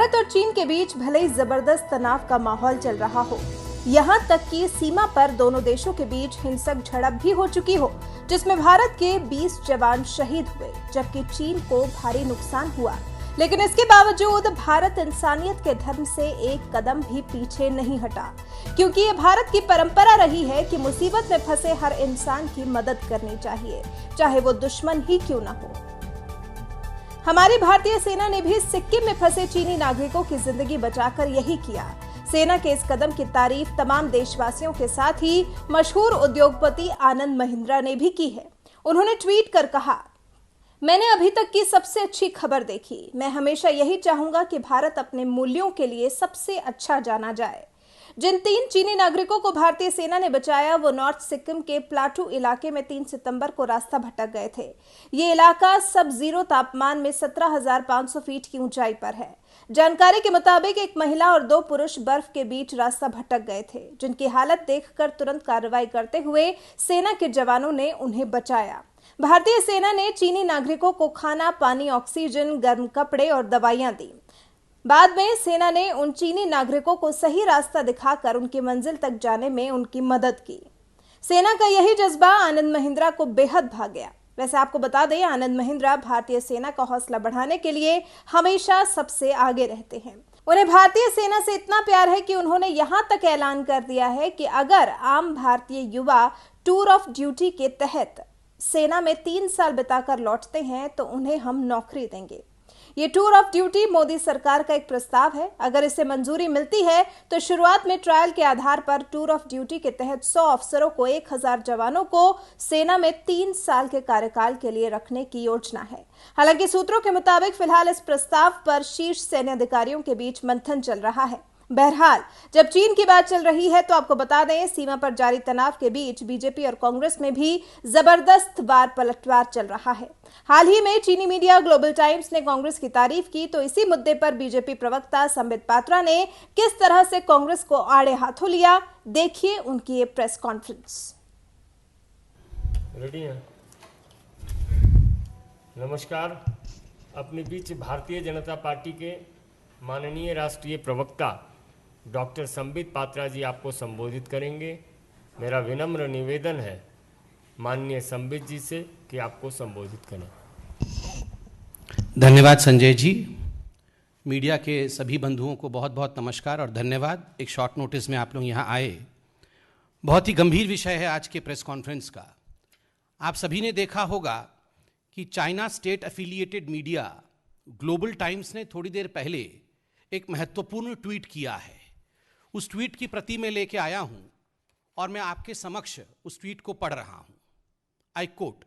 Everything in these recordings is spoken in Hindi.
भारत और चीन के बीच भले ही जबरदस्त तनाव का माहौल चल रहा हो, यहाँ तक कि सीमा पर दोनों देशों के बीच हिंसक झड़प भी हो चुकी हो, जिसमें भारत के 20 जवान शहीद हुए जबकि चीन को भारी नुकसान हुआ, लेकिन इसके बावजूद भारत इंसानियत के धर्म से एक कदम भी पीछे नहीं हटा, क्योंकि ये भारत की परंपरा रही है कि मुसीबत में फंसे हर इंसान की मदद करनी चाहिए, चाहे वो दुश्मन ही क्यों ना हो। हमारी भारतीय सेना ने भी सिक्किम में फंसे चीनी नागरिकों की जिंदगी बचाकर यही किया। सेना के इस कदम की तारीफ तमाम देशवासियों के साथ ही मशहूर उद्योगपति आनंद महिंद्रा ने भी की है। उन्होंने ट्वीट कर कहा, मैंने अभी तक की सबसे अच्छी खबर देखी। मैं हमेशा यही चाहूंगा कि भारत अपने मूल्यों के लिए सबसे अच्छा जाना जाए। जिन 3 चीनी नागरिकों को भारतीय सेना ने बचाया वो नॉर्थ सिक्किम के प्लाटू इलाके में 3 सितंबर को रास्ता भटक गए थे। ये इलाका सब जीरो तापमान में 17,500 फीट की ऊंचाई पर है। जानकारी के मुताबिक एक महिला और 2 पुरुष बर्फ के बीच रास्ता भटक गए थे, जिनकी हालत देखकर तुरंत कार्रवाई करते हुए सेना के जवानों ने उन्हें बचाया। भारतीय सेना ने चीनी नागरिकों को खाना, पानी, ऑक्सीजन, गर्म कपड़े और दवाइयां दी। बाद में सेना ने उन चीनी नागरिकों को सही रास्ता दिखाकर उनकी मंजिल तक जाने में उनकी मदद की। सेना का यही जज्बा आनंद महिंद्रा को बेहद भा गया। वैसे आपको बता दें, आनंद महिंद्रा भारतीय सेना का हौसला बढ़ाने के लिए हमेशा सबसे आगे रहते हैं। उन्हें भारतीय सेना से इतना प्यार है कि उन्होंने यहां तक ऐलान कर दिया है कि अगर आम Bharatiya Yuva tour of duty के तहत सेना में 3 साल बिताकर लौटते हैं तो उन्हें हम नौकरी देंगे। ये टूर ऑफ ड्यूटी मोदी सरकार का एक प्रस्ताव है। अगर इसे मंजूरी मिलती है तो शुरुआत में ट्रायल के आधार पर टूर ऑफ ड्यूटी के तहत 100 अफसरों को 1000 जवानों को सेना में 3 साल के कार्यकाल के लिए रखने की योजना है। हालांकि सूत्रों के मुताबिक फिलहाल इस प्रस्ताव पर शीर्ष सैन्य अधिकारियों के बीच मंथन चल रहा है। बहरहाल, जब चीन की बात चल रही है तो आपको बता दें, सीमा पर जारी तनाव के बीच बीजेपी और कांग्रेस में भी जबरदस्त वार पलटवार चल रहा है। हाल ही में चीनी मीडिया ग्लोबल टाइम्स ने कांग्रेस की तारीफ की तो इसी मुद्दे पर बीजेपी प्रवक्ता संबित पात्रा ने किस तरह से कांग्रेस को आड़े हाथों लिया, देखिए उनकी ये प्रेस कॉन्फ्रेंस। रेडी है? नमस्कार। अपने बीच भारतीय जनता पार्टी के माननीय राष्ट्रीय प्रवक्ता डॉक्टर संबित पात्रा जी आपको संबोधित करेंगे। मेरा विनम्र निवेदन है माननीय संबित जी से कि आपको संबोधित करें। धन्यवाद संजय जी। मीडिया के सभी बंधुओं को बहुत बहुत नमस्कार और धन्यवाद। एक शॉर्ट नोटिस में आप लोग यहाँ आए। बहुत ही गंभीर विषय है आज के प्रेस कॉन्फ्रेंस का। आप सभी ने देखा होगा कि China state affiliated media global times ने थोड़ी देर पहले एक महत्वपूर्ण ट्वीट किया है। उस ट्वीट की प्रति मैं लेके आया हूं और मैं आपके समक्ष उस ट्वीट को पढ़ रहा हूं। I quote,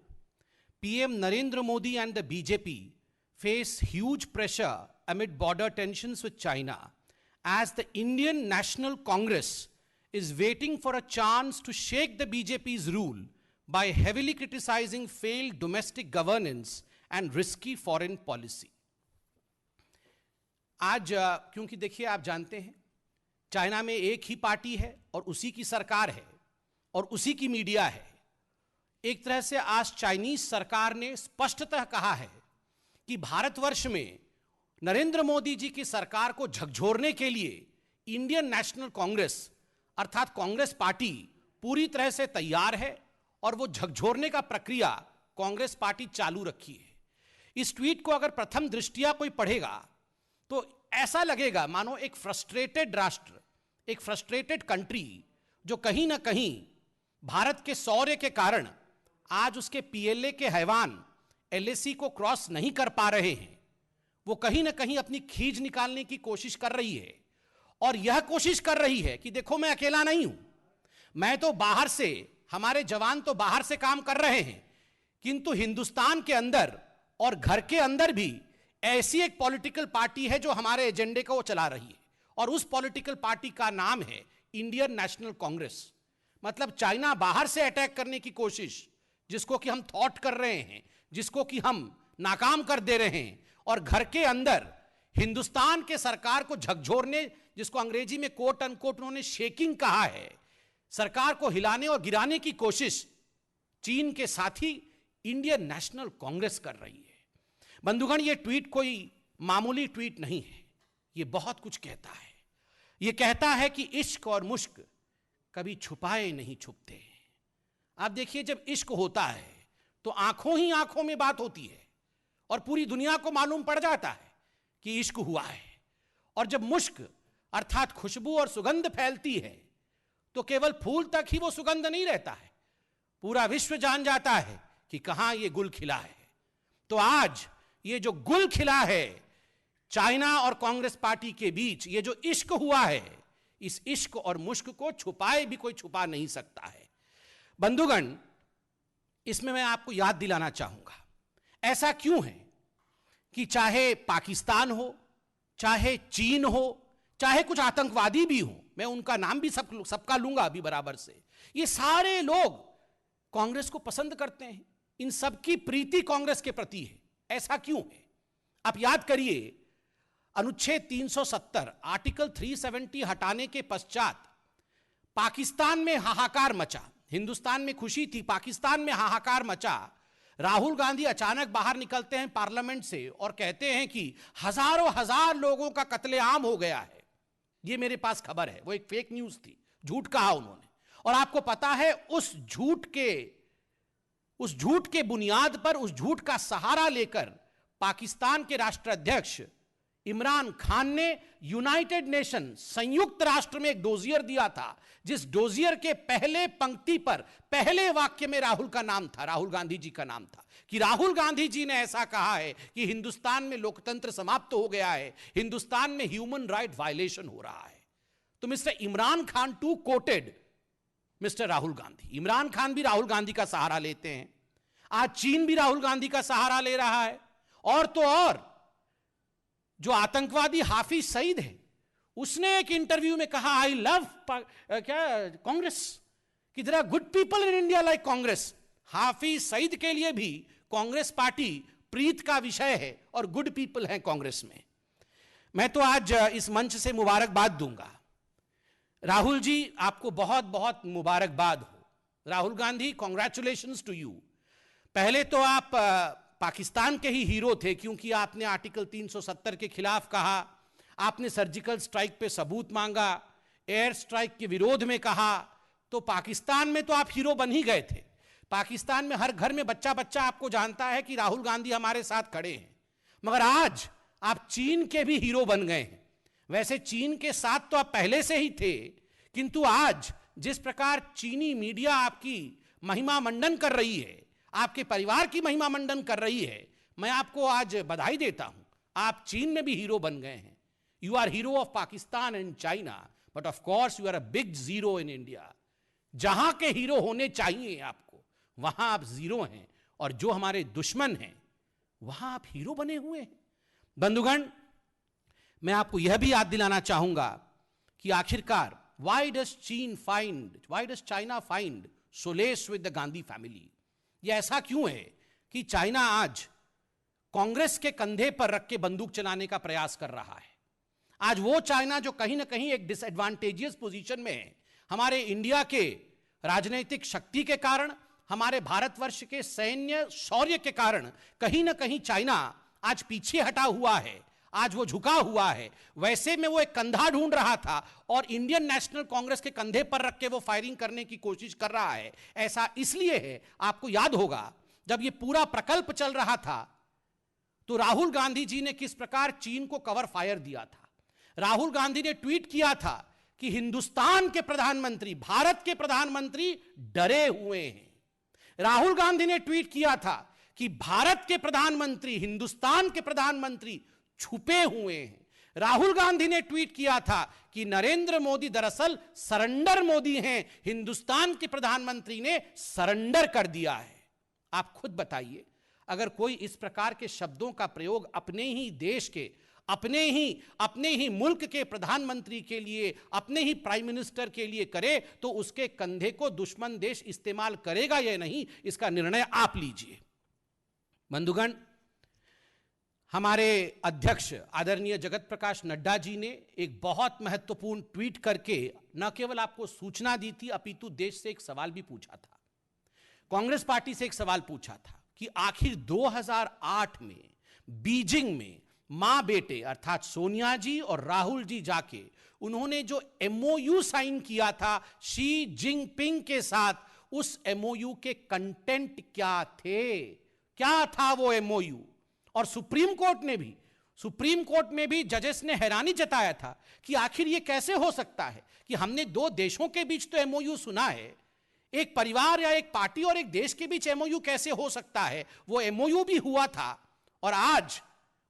PM Narendra Modi and the BJP face huge pressure amid border tensions with China as the Indian National Congress is waiting for a chance to shake the BJP's rule by heavily criticizing failed domestic governance and risky foreign policy. आज क्योंकि देखिए, आप जानते हैं चाइना में एक ही पार्टी है और उसी की सरकार है और उसी की मीडिया है। एक तरह से आज चाइनीज सरकार ने स्पष्टतः कहा है कि भारतवर्ष में नरेंद्र मोदी जी की सरकार को झकझोरने के लिए इंडियन नेशनल कांग्रेस अर्थात कांग्रेस पार्टी पूरी तरह से तैयार है और वो झकझोरने का प्रक्रिया कांग्रेस पार्टी चालू रखी है। इस ट्वीट को अगर प्रथम दृष्टिया कोई पढ़ेगा तो ऐसा लगेगा मानो एक फ्रस्ट्रेटेड राष्ट्र, एक फ्रस्ट्रेटेड कंट्री जो कहीं ना कहीं भारत के शौर्य के कारण आज उसके पीएलए के हैवान एलएसी को क्रॉस नहीं कर पा रहे हैं, वो कहीं ना कहीं अपनी खींच निकालने की कोशिश कर रही है। और यह कोशिश कर रही है कि देखो, मैं अकेला नहीं हूं, मैं तो बाहर से, हमारे जवान तो बाहर से काम कर रहे हैं, किंतु हिंदुस्तान के अंदर और घर के अंदर भी ऐसी एक पॉलिटिकल पार्टी है जो हमारे एजेंडे को चला रही है और उस पॉलिटिकल पार्टी का नाम है इंडियन नेशनल कांग्रेस। मतलब चाइना बाहर से अटैक करने की कोशिश, जिसको कि हम थॉट कर रहे हैं, जिसको कि हम नाकाम कर दे रहे हैं, और घर के अंदर हिंदुस्तान के सरकार को झकझोरने, जिसको अंग्रेजी में कोट अनकोट उन्होंने शेकिंग कहा है, सरकार को हिलाने और गिराने की कोशिश चीन के साथी इंडियन नेशनल कांग्रेस कर रही है। बंधुगण, ये ट्वीट कोई मामूली ट्वीट नहीं है। ये बहुत कुछ कहता है। ये कहता है कि इश्क और मुश्क कभी छुपाए नहीं छुपते। आप देखिए, जब इश्क होता है तो आंखों ही आंखों में बात होती है और पूरी दुनिया को मालूम पड़ जाता है कि इश्क हुआ है। और जब मुश्क अर्थात खुशबू और सुगंध फैलती है तो केवल फूल तक ही वो सुगंध नहीं रहता है, पूरा विश्व जान जाता है कि कहां ये गुल खिला है। तो आज ये जो गुल खिला है चाइना और कांग्रेस पार्टी के बीच, ये जो इश्क हुआ है, इस इश्क और मुश्क को छुपाए भी कोई छुपा नहीं सकता है। बंधुगण, इसमें मैं आपको याद दिलाना चाहूंगा, ऐसा क्यों है कि चाहे पाकिस्तान हो, चाहे चीन हो, चाहे कुछ आतंकवादी भी हो, मैं उनका नाम भी सबका लूंगा अभी बराबर से, ये सारे लोग कांग्रेस को पसंद करते हैं। इन सबकी प्रीति कांग्रेस के प्रति है। ऐसा क्यों है? आप याद करिए, अनुच्छेद 370 आर्टिकल 370 हटाने के पश्चात पाकिस्तान में हाहाकार मचा। हिंदुस्तान में खुशी थी, पाकिस्तान में हाहाकार मचा। राहुल गांधी अचानक बाहर निकलते हैं पार्लियामेंट से और कहते हैं कि हजारों हजार लोगों का कत्लेआम हो गया है। ये मेरे पास खबर है, वो एक फेक न्यूज थी, झूठ कहा उन्होंने। और आपको पता है, उस झूठ के बुनियाद पर, उस झूठ का सहारा लेकर पाकिस्तान के राष्ट्राध्यक्ष इमरान खान ने यूनाइटेड नेशन, संयुक्त राष्ट्र में एक डोजियर दिया था, जिस डोजियर के पहले पंक्ति पर पहले वाक्य में राहुल का नाम था, राहुल गांधी जी का नाम था, कि राहुल गांधी जी ने ऐसा कहा है कि हिंदुस्तान में लोकतंत्र समाप्त हो गया है, हिंदुस्तान में ह्यूमन राइट वायलेशन हो रहा है। तो mister Imran Khan to quoted mister Rahul Gandhi. Imran Khan भी राहुल गांधी का सहारा लेते हैं, आज चीन भी राहुल गांधी का सहारा ले रहा है। और तो और जो आतंकवादी हाफिज सईद है, उसने एक इंटरव्यू में कहा, आई लव कांग्रेस, कि there are good people in India like Congress. Hafiz Saeed के लिए भी कांग्रेस पार्टी प्रीत का विषय है और गुड पीपल हैं कांग्रेस में। मैं तो आज इस मंच से मुबारकबाद दूंगा। राहुल जी, आपको बहुत बहुत मुबारकबाद हो। Rahul Gandhi, congratulations to you. पहले तो आप पाकिस्तान के ही हीरो थे, क्योंकि आपने आर्टिकल 370 के खिलाफ कहा, आपने सर्जिकल स्ट्राइक पे सबूत मांगा, एयर स्ट्राइक के विरोध में कहा, तो पाकिस्तान में तो आप हीरो बन ही गए थे। पाकिस्तान में हर घर में बच्चा बच्चा आपको जानता है कि राहुल गांधी हमारे साथ खड़े हैं। मगर आज आप चीन के भी हीरो बन गए हैं। वैसे चीन के साथ तो आप पहले से ही थे, किंतु आज जिस प्रकार चीनी मीडिया आपकी महिमा मंडन कर रही है, आपके परिवार की महिमा मंडन कर रही है, मैं आपको आज बधाई देता हूं। आप चीन में भी हीरो बन गए हैं। You are hero of Pakistan and China, but of course you are a big zero in India. जहां के हीरो होने चाहिए आपको, वहां आप जीरो हैं, और जो हमारे दुश्मन हैं वहां आप हीरो बने हुए हैं। बंधुगण, मैं आपको यह भी याद दिलाना चाहूंगा कि आखिरकार why does China find solace with the Gandhi family. यह ऐसा क्यों है कि चाइना आज कांग्रेस के कंधे पर रख के बंदूक चलाने का प्रयास कर रहा है। आज वो चाइना जो कहीं ना कहीं एक डिसएडवांटेजियस पोजीशन में है, हमारे इंडिया के राजनीतिक शक्ति के कारण, हमारे भारतवर्ष के सैन्य शौर्य के कारण कहीं ना कहीं चाइना आज पीछे हटा हुआ है, आज वो झुका हुआ है। वैसे में वो एक कंधा ढूंढ रहा था और इंडियन नेशनल कांग्रेस के कंधे पर रख के वो फायरिंग करने की कोशिश कर रहा है। ऐसा इसलिए है, आपको याद होगा जब ये पूरा प्रकल्प चल रहा था तो राहुल गांधी जी ने किस प्रकार चीन को कवर फायर दिया था। राहुल गांधी ने ट्वीट किया था कि हिंदुस्तान के प्रधानमंत्री, भारत के प्रधानमंत्री डरे हुए हैं। राहुल गांधी ने ट्वीट किया था कि भारत के प्रधानमंत्री, हिंदुस्तान के प्रधानमंत्री छुपे हुए हैं। राहुल गांधी ने ट्वीट किया था कि नरेंद्र मोदी दरअसल सरेंडर मोदी हैं, हिंदुस्तान के प्रधानमंत्री ने सरेंडर कर दिया है। आप खुद बताइए, अगर कोई इस प्रकार के शब्दों का प्रयोग अपने ही देश के, अपने ही मुल्क के प्रधानमंत्री के लिए, अपने ही प्राइम मिनिस्टर के लिए करे, तो उसके कंधे को दुश्मन देश इस्तेमाल करेगा या नहीं, इसका निर्णय आप लीजिए। बंधुगण, हमारे अध्यक्ष आदरणीय जगत प्रकाश नड्डा जी ने एक बहुत महत्वपूर्ण ट्वीट करके न केवल आपको सूचना दी थी, अपितु देश से एक सवाल भी पूछा था, कांग्रेस पार्टी से एक सवाल पूछा था कि आखिर 2008 में बीजिंग में मां बेटे अर्थात सोनिया जी और राहुल जी जाके उन्होंने जो एमओयू साइन किया था शी जिनपिंग के साथ, उस एमओयू के कंटेंट क्या थे, क्या था वो एमओयू। और सुप्रीम कोर्ट में भी जजेस ने हैरानी जताया था कि आखिर ये कैसे हो सकता है कि हमने दो देशों के बीच तो एमओयू सुना है, एक परिवार या एक पार्टी और एक देश के बीच एमओयू कैसे हो सकता है। वो एमओयू भी हुआ था और आज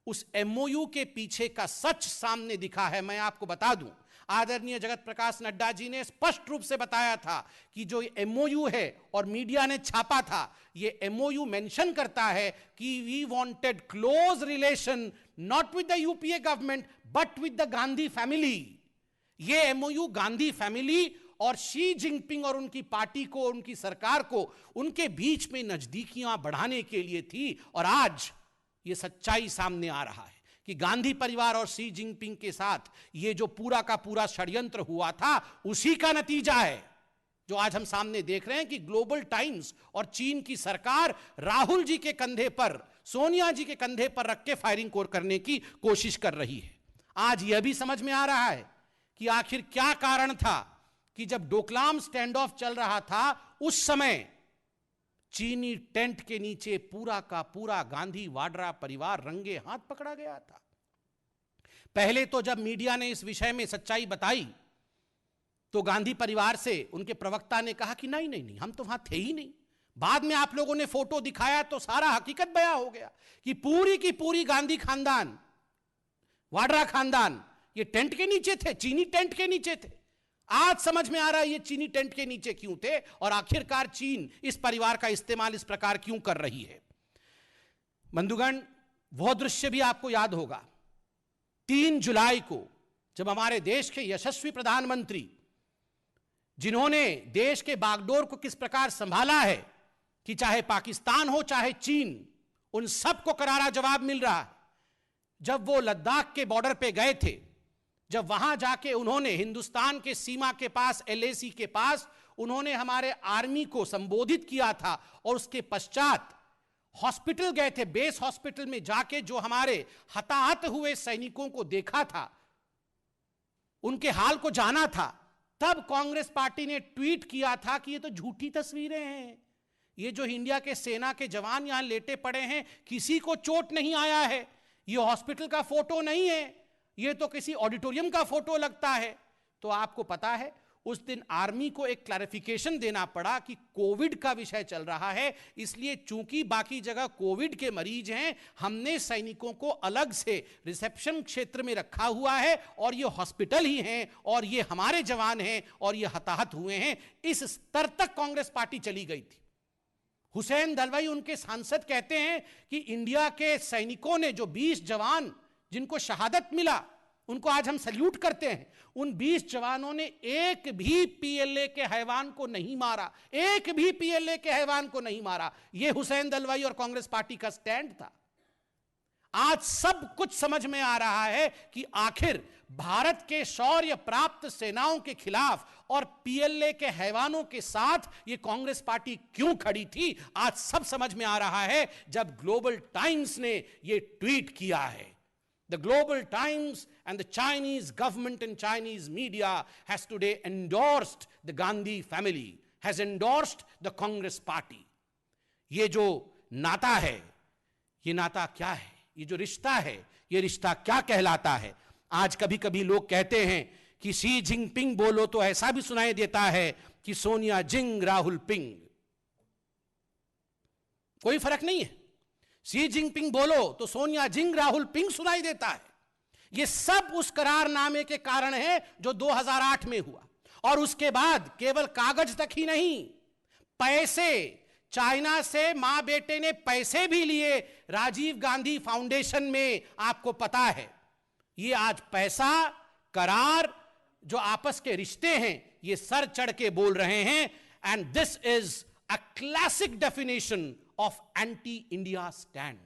उस एमओयू के पीछे का सच सामने दिखा है। मैं आपको बता दूं, आदरणीय जगत प्रकाश नड्डा जी ने स्पष्ट रूप से बताया था कि जो एमओयू है और मीडिया ने छापा था, ये एमओयू मेंशन करता है कि we wanted close relation not with the UPA government but with the Gandhi family. ये एमओयू गांधी फैमिली और शी जिनपिंग और उनकी पार्टी को, उनकी सरकार को, उनके बीच में नजदीकियां बढ़ाने के लिए थी। और आज ये सच्चाई सामने आ रहा है कि गांधी परिवार और शी जिनपिंग के साथ ये जो पूरा का पूरा षड्यंत्र हुआ था, उसी का नतीजा है जो आज हम सामने देख रहे हैं कि ग्लोबल टाइम्स और चीन की सरकार राहुल जी के कंधे पर, सोनिया जी के कंधे पर रख के फायरिंग करने की कोशिश कर रही है। आज यह भी समझ में आ रहा है कि आखिर क्या कारण था कि जब डोकलाम स्टैंड ऑफ चल रहा था, उस समय चीनी टेंट के नीचे पूरा का पूरा गांधी वाड्रा परिवार रंगे हाथ पकड़ा गया था। पहले तो जब मीडिया ने इस विषय में सच्चाई बताई तो गांधी परिवार से उनके प्रवक्ता ने कहा कि नहीं नहीं नहीं, हम तो वहां थे ही नहीं। बाद में आप लोगों ने फोटो दिखाया तो सारा हकीकत बयां हो गया कि पूरी की पूरी गांधी खानदान, वाड्रा खानदान ये टेंट के नीचे थे, चीनी टेंट के नीचे थे। आज समझ में आ रहा है ये चीनी टेंट के नीचे क्यों थे और आखिरकार चीन इस परिवार का इस्तेमाल इस प्रकार क्यों कर रही है। बंधुगण, वह दृश्य भी आपको याद होगा 3 जुलाई को जब हमारे देश के यशस्वी प्रधानमंत्री, जिन्होंने देश के बागडोर को किस प्रकार संभाला है कि चाहे पाकिस्तान हो चाहे चीन, उन सबको करारा जवाब मिल रहा है। जब वो लद्दाख के बॉर्डर पे गए थे, जब वहां जाके उन्होंने हिंदुस्तान के सीमा के पास, एलएसी के पास, उन्होंने हमारे आर्मी को संबोधित किया था और उसके पश्चात हॉस्पिटल गए थे, बेस हॉस्पिटल में जाके जो हमारे हताहत हुए सैनिकों को देखा था, उनके हाल को जाना था, तब कांग्रेस पार्टी ने ट्वीट किया था कि ये तो झूठी तस्वीरें हैं, ये जो इंडिया के सेना के जवान यहां लेटे पड़े हैं, किसी को चोट नहीं आया है, ये हॉस्पिटल का फोटो नहीं है, ये तो किसी ऑडिटोरियम का फोटो लगता है। तो आपको पता है उस दिन आर्मी को एक क्लैरिफिकेशन देना पड़ा कि कोविड का विषय चल रहा है, इसलिए चूंकि बाकी जगह कोविड के मरीज हैं, हमने सैनिकों को अलग से रिसेप्शन क्षेत्र में रखा हुआ है और ये हॉस्पिटल ही हैं और ये हमारे जवान हैं और ये हताहत हुए हैं। इस स्तर तक कांग्रेस पार्टी चली गई थी। हुसैन दलवाई उनके सांसद कहते हैं कि इंडिया के सैनिकों ने, जो 20 जवान जिनको शहादत मिला, उनको आज हम सल्यूट करते हैं, उन 20 जवानों ने एक भी पीएलए के हैवान को नहीं मारा, एक भी पीएलए के हैवान को नहीं मारा। यह हुसैन दलवाई और कांग्रेस पार्टी का स्टैंड था। आज सब कुछ समझ में आ रहा है कि आखिर भारत के शौर्य प्राप्त सेनाओं के खिलाफ और पीएलए के हैवानों के साथ यह कांग्रेस पार्टी क्यों खड़ी थी। आज सब समझ में आ रहा है जब ग्लोबल टाइम्स ने यह ट्वीट किया है। The Global Times and the Chinese government and Chinese media has today endorsed the Gandhi family, has endorsed the Congress party. ये जो नाता है, ये नाता क्या है, ये जो रिश्ता है, ये रिश्ता क्या कहलाता है। आज कभी कभी लोग कहते हैं कि शी जिनपिंग बोलो तो ऐसा भी सुनाई देता है कि सोनिया जिंग राहुल पिंग। कोई फर्क नहीं है, शी जिनपिंग बोलो तो सोनिया जिंग राहुल पिंग सुनाई देता है। यह सब उस करारनामे के कारण है जो 2008 में हुआ और उसके बाद केवल कागज तक ही नहीं, पैसे, चाइना से मां बेटे ने पैसे भी लिए राजीव गांधी फाउंडेशन में। आपको पता है ये आज पैसा, करार, जो आपस के रिश्ते हैं, ये सर चढ़ के बोल रहे हैं। And this is a classic definition of anti India stand.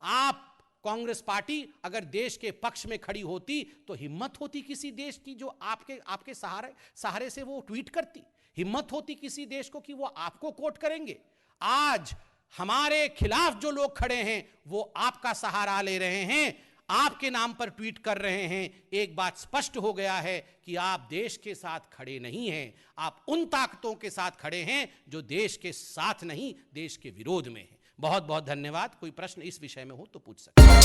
आप कांग्रेस पार्टी अगर देश के पक्ष में खड़ी होती तो हिम्मत होती किसी देश की जो आपके सहारे से वो ट्वीट करती, हिम्मत होती किसी देश को कि वो आपको कोट करेंगे। आज हमारे खिलाफ जो लोग खड़े हैं वो आपका सहारा ले रहे हैं, आपके नाम पर ट्वीट कर रहे हैं। एक बात स्पष्ट हो गया है कि आप देश के साथ खड़े नहीं हैं, आप उन ताकतों के साथ खड़े हैं जो देश के साथ नहीं, देश के विरोध में हैं। बहुत बहुत धन्यवाद। कोई प्रश्न इस विषय में हो तो पूछ सकते हैं।